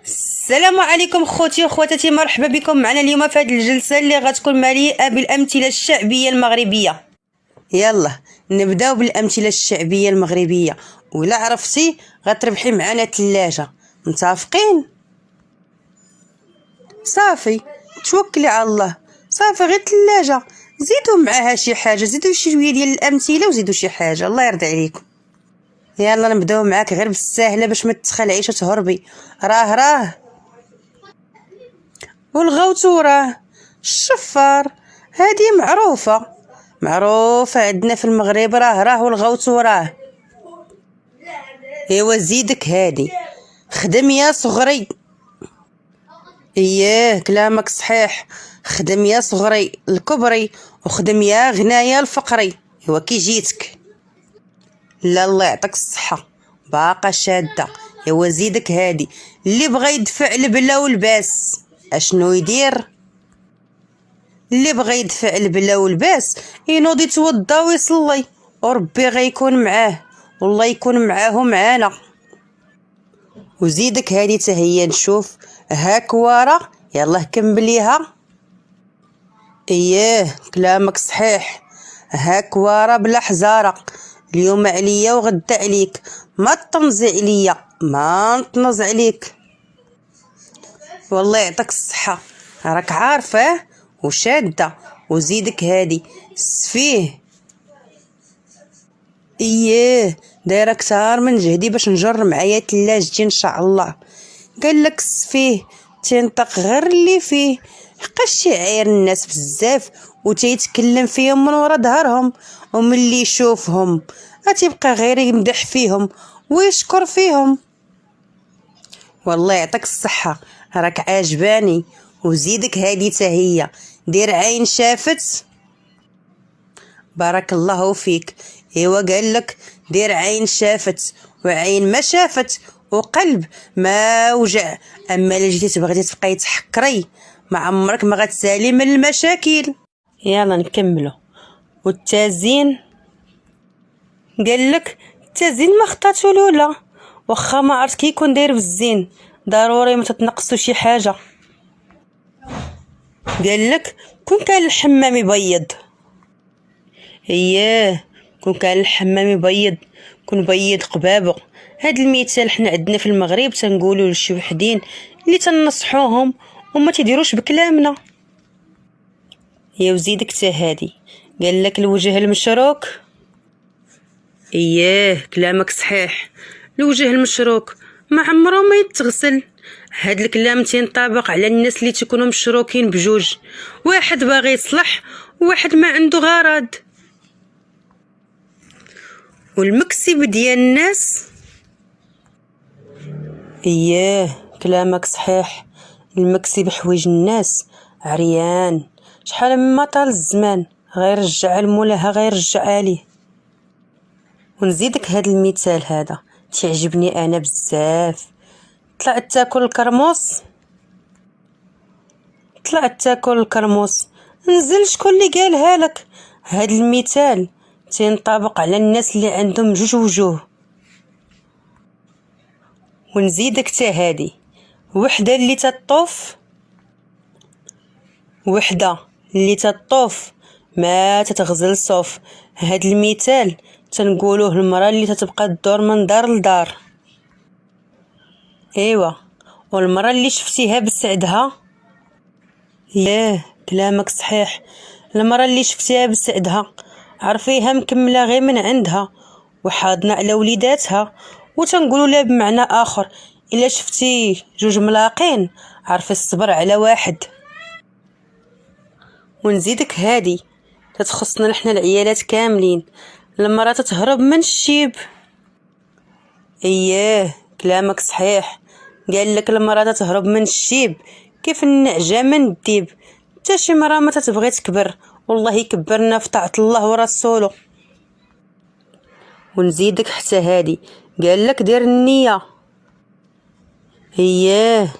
السلام عليكم خوتي وخواتاتي، مرحبا بكم معنا اليوم في هذه الجلسه اللي غتكون مليئه بالامثله الشعبيه المغربيه. يلا نبداو بالامثله الشعبيه المغربيه، ولا عرفتي غتربحي معنا ثلاجه. متفقين؟ صافي توكلي على الله، صافي غير ثلاجه، زيدوا معاها شي حاجه، زيدوا شي شويه ديال الامثله وزيدوا شي حاجه، الله يرضي عليكم. يلا نبداو معاك غير بالساهله باش ما تتخلعيش وتهربي. راه والغوتو راه الشفار، هادي معروفه عندنا في المغرب، راه والغوتو راه. ايوا زيدك هادي، خدم يا صغري. اييه كلامك صحيح، خدم يا صغري الكبري وخدم يا غنايا الفقري. ايوا كي جيتك. لا الله يعطيك الصحه، باقا شاده. ايوا زيدك هادي، اللي بغى يدفع البلا والباس اشنو يدير؟ اللي بغى يدفع البلا والباس ينوض يتوضا ويصلي، وربي غيكون معاه، والله يكون معاه معانا. وزيدك هادي تهيا نشوف هاك ورا، يلا كمليها. اييه كلامك صحيح، هاك ورا بلا حزاره، اليوم عليا وغدا عليك، ما تطنزي عليا ما نطنز عليك. والله يعطيك الصحه، راك عارفه وشاده. وزيدك هادي سفيه. اييه دايره كتار من جهدي باش نجر معايا تلاجتي ان شاء الله. قال لك سفيه تنطق غير اللي فيه، حقاش يعاير الناس بزاف وتيتكلم فيهم من ورا ظهرهم، وملي يشوفهم غتبقى غير يمدح فيهم ويشكر فيهم. والله يعطيك الصحه راك عاجباني. وزيدك هادي تهيا دير عين شافت. بارك الله فيك. ايوا قال لك دير عين شافت وعين ما شافت وقلب ما وجع، اما الا جيتي تبغي تبقاي تحكري ما عمرك ما غتسالي من المشاكل. يلا نكملوا. والتازين قال لك التازين ما خطاتو الاولى، واخا ما عرفت كيكون داير بالزين ضروري ما تتنقصوا شي حاجه. قال لك كون كان الحمام يبيض. اييه كون كان الحمام يبيض كون بيض قبابه. هاد المثال حنا عندنا في المغرب تنقولوا لشي وحدين اللي تنصحوهم وما تيديروش بكلامنا. يا وزيدك تا هادي قال لك الوجه المشروك. اييه كلامك صحيح، الوجه المشروك ما عمره ما يتغسل. هاد الكلام تينطبق على الناس اللي تكونوا مشروكين بجوج، واحد باغي يصلح وواحد ما عنده غرض. والمكسب ديال الناس. اييه كلامك صحيح، المكسب حوايج الناس عريان، شحال ما طال الزمان غير رجع المولاها غير رجع ليه. ونزيدك هاد المثال هذا تعجبني انا بزاف. طلعت تاكل الكرموس، نزل شكون اللي قالها لك؟ هاد المثال تينطبق على الناس اللي عندهم جوج وجوه. ونزيدك تا هادي وحده اللي تطوف ما تتغزل صوف. هاد المثال تنقولوه المراه اللي تتبقى تدور من دار لدار. ايوا والمراه اللي شفتيها بسعدها. ياه كلامك صحيح، المراه اللي شفتيها بسعدها عرفيها مكمله غير من عندها وحاضنه على وليداتها. وتنقولوا لها بمعنى اخر الا شفتي جوج ملاقين عرفي الصبر على واحد. ونزيدك هادي تتخصنا نحن العيالات كاملين، المراه تتهرب من الشيب. اييه كلامك صحيح، قال لك المراه تتهرب من الشيب كيف النعجه من الديب. حتى شي مراه ما تتبغي تكبر، والله يكبرنا في طاعه الله ورسوله. ونزيدك حتى هادي قال لك دير النيه. اييه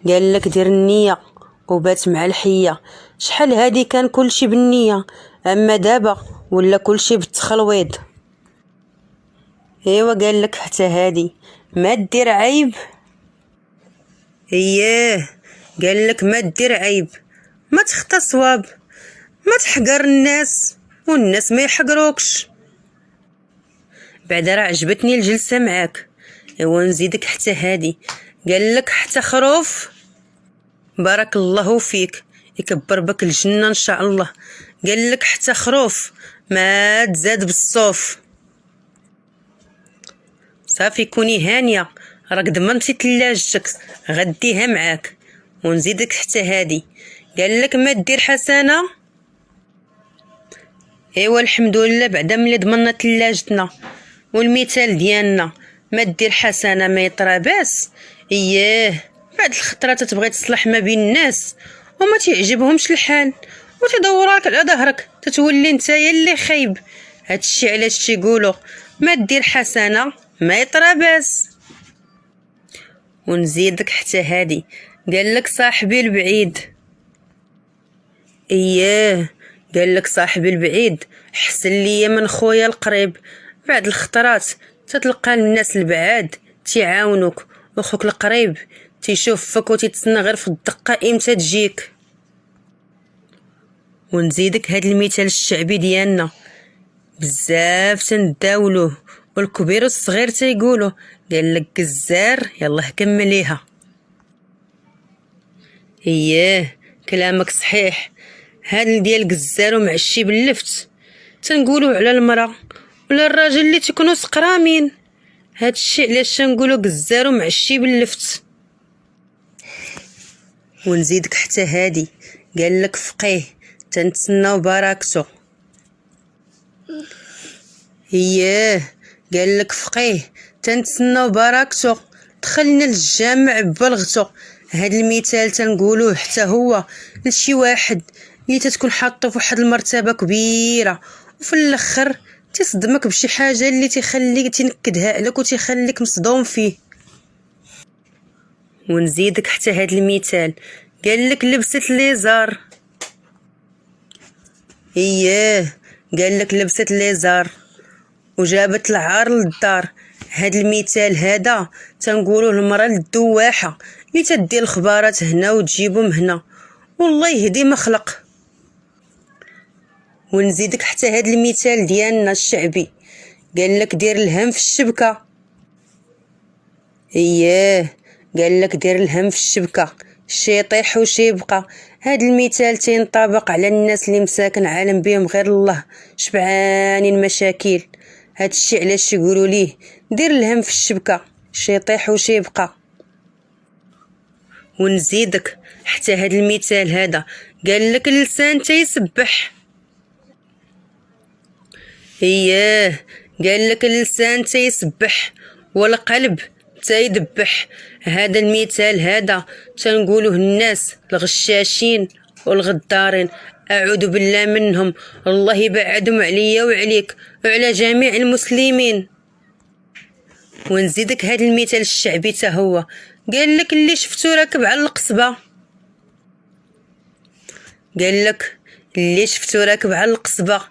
قال لك دير النيه وبات مع الحيه. شحال هادي كان كلشي بالنيه، اما دابا ولا كلشي بالتخلويض. ايوا قال لك حتى هادي ما دير عيب. اييه قال لك ما دير عيب، ما تخطى صواب، ما تحقر الناس والناس ما يحقروكش. بعدا راه عجبتني الجلسه معاك. ايوا نزيدك حتى هادي، قال لك حتى خروف. بارك الله فيك، يكبر بك الجنه ان شاء الله. قال لك حتى خروف ما تزاد بالصوف. صافي كوني هانيه، راك ضمنتي تلاجتك غديها معاك. ونزيدك حتى هادي، قال لك ما دير حسنه. ايوا الحمد لله بعدا ملي ضمننا تلاجتنا والمثال ديالنا ما دير حسنه ما يطرى باس. اييه بعد الخطره تتبغي تصلح ما بين الناس وما تعجبهمش الحال وتدورك على ظهرك، تتولي نتايا اللي خايب. هادشي علاش تيقولوا ما دير حسنه ما يطرى باس. ونزيدك حتى هادي، قال لك صاحبي البعيد. اييه قال لك صاحبي البعيد حسن ليا من خويا القريب. بعد الخطرات تتلقى الناس البعاد تيعاونوك، وخوك القريب تيشوفك وتتسنى غير في الدقه امتى تجيك. ونزيدك هاد المثال الشعبي ديالنا بزاف تنداولوه والكبير والصغير تيقولوا، قال لك الزار يلاه كمليها. اييه كلامك صحيح. هاد ديال الزار ومعشي باللفت تنقولوا على المراه ولا الراجل اللي تيكونوا سقرامين. هادشي علاش تنقولوا الزار ومعشي باللفت. ونزيدك حتى هادي، قال لك فقيه تنتسناو بركته. اييه قال لك فقيه تنتسناو بركته، دخلنا للجامع ببلغته. هاد المثال تنقولوه حتى هو لشي واحد اللي تتكون حاطه في واحد المرتبه كبيره وفي الاخر تصدمك بشي حاجه اللي تخليك تنكدها عليك وتخليك مصدوم فيه. ونزيدك حتى هاد المثال، قال لك لبست ليزار. اييه قال لك لبست ليزار وجابت العار للدار. هاد المثال هذا تنقولوه المراه الدواحه اللي تدي الخبارات هنا وتجيبهم هنا، والله يهدي ما خلق. ونزيدك حتى هاد المثال ديالنا الشعبي، قال لك دير الهم في الشبكه. اييه قال لك دير الهم في الشبكه، شي يطيح وشي يبقى. هاد المثال تينطبق على الناس اللي مساكن عالم بهم غير الله، شبعانين مشاكل. هادشي علاش يقولوا ليه دير الهم في الشبكه، شي يطيح وشي يبقى. ونزيدك حتى هاد المثال هذا، قال لك اللسان تيسبح. اييه قال لك اللسان تيسبح والقلب تيدبح. هذا المثال هذا تنقولوه الناس الغشاشين والغدارين، اعوذ بالله منهم، الله يبعدهم عليا وعليك وعلى جميع المسلمين. ونزيدك هذا المثال الشعبي تا هو، قال لك اللي شفتو راكب على القصبه. قال لك اللي شفتو راكب على القصبه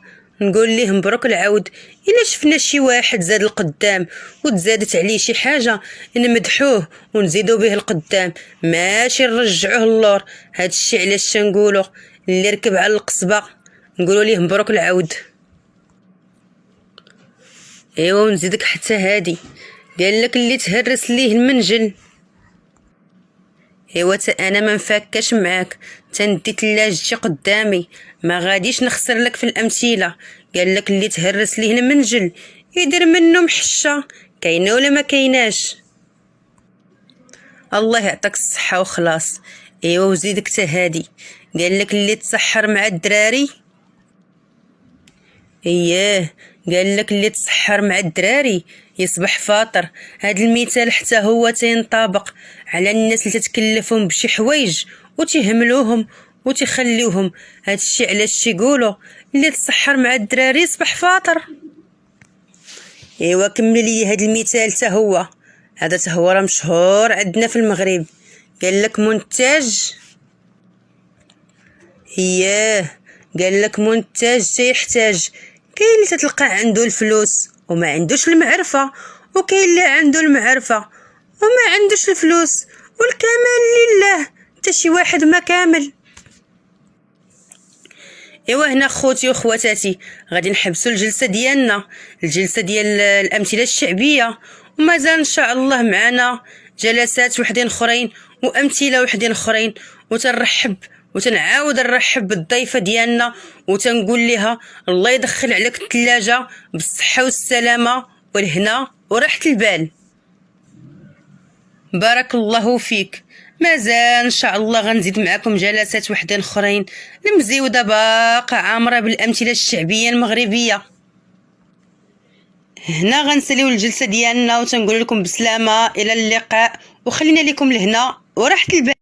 نقول ليه مبروك العود. الا شفنا شي واحد زاد القدام وتزادت عليه شي حاجه نمدحوه ونزيدو به القدام، ماشي نرجعوه اللور. هادشي علاش تنقولوا اللي ركب على القصبه نقولوا ليه مبروك العود. ايوا ونزيدك حتى هادي، قال لك اللي تهرس ليه المنجل. ايوا انا ما نفكاش معاك، تندي تلاجتي قدامي ما غاديش نخسر لك في الامثله. قال لك اللي تهرس ليه المنجل يدير منه محشه، كاينه ولا ما كايناش؟ الله يعطيك الصحه وخلاص. ايوا وزيدك حتى هادي، قال لك اللي تسحر مع الدراري. اييه قال لك اللي تسحر مع الدراري يصبح فاطر. هاد المثال حتى هو تينطبق على الناس اللي تتكلفهم بشي حوايج وتهملوهم وتخليوهم. هادشي علاش تيقولوا اللي تسحر مع الدراري يصبح فاطر. ايوا كمل لي هاد المثال تا هو، هذا تا هو راه مشهور عندنا في المغرب. قال لك منتج. اييه قال لك منتج تيحتاج. كاين اللي تتلقى عنده الفلوس وما عندوش المعرفه، وكاين اللي عنده المعرفه وما عندوش الفلوس، والكمال لله، حتى شي واحد ما كامل. ايوا هنا خوتي وخواتاتي غادي نحبسوا الجلسه ديالنا، الجلسه ديال الامثله الشعبيه، ومازال ان شاء الله معنا جلسات وحدين اخرين وامثله وحدين اخرين. وتنرحب وتنعاود نرحب بالضيفه ديالنا وتنقول لها الله يدخل عليك الثلاجه بالصحه والسلامه والهنا وراحه البال. بارك الله فيك. مازال ان شاء الله غنزيد معكم جلسات وحدين اخرين المزيوده باقا عامره بالامثله الشعبيه المغربيه. هنا غنساليو الجلسه ديالنا وتنقول لكم بسلامه الى اللقاء، وخلينا لكم لهنا وراحه البال.